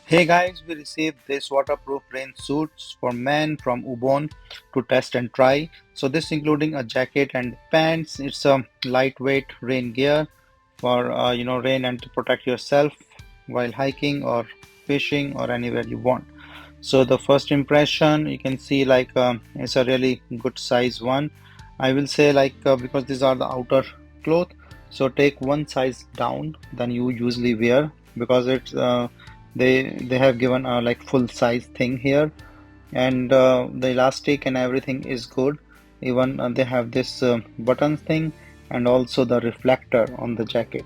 Hey guys, we received this waterproof rain suits for men from Ubon to test and try. So this including a jacket and pants. It's a lightweight rain gear for rain and to protect yourself while hiking or fishing or anywhere you want. So the first impression you can see it's a really good size one. I will say because these are the outer cloth, so take one size down than you usually wear because they have given a like full size thing here, and the elastic and everything is good. Even they have this button thing and also the reflector on the jacket.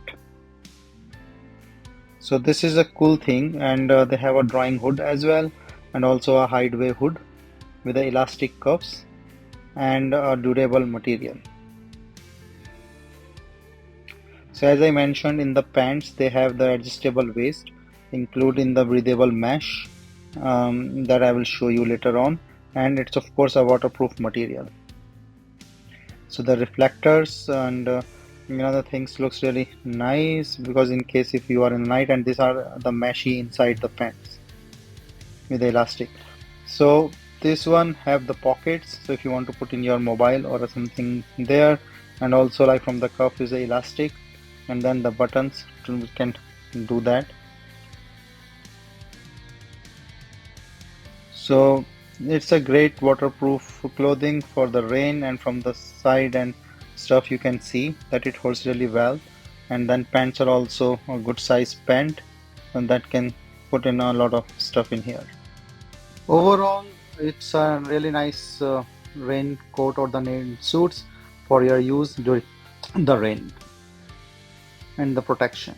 So this is a cool thing, and they have a drawing hood as well, and also a hideaway hood with the elastic cuffs and a durable material. So as I mentioned, in the pants they have the adjustable waist, including the breathable mesh that I will show you later on, and it's of course a waterproof material. So the reflectors and the things looks really nice because in case if you are in night, and these are the meshy inside the pants with the elastic. So this one have the pockets, so if you want to put in your mobile or something there, and also like from the cuff is the elastic, and then the buttons can do that. So it's a great waterproof clothing for the rain, and from the side and stuff you can see that it holds really well. And then pants are also a good size pant, and that can put in a lot of stuff in here. Overall, it's a really nice raincoat or the rain suits for your use during the rain and the protection.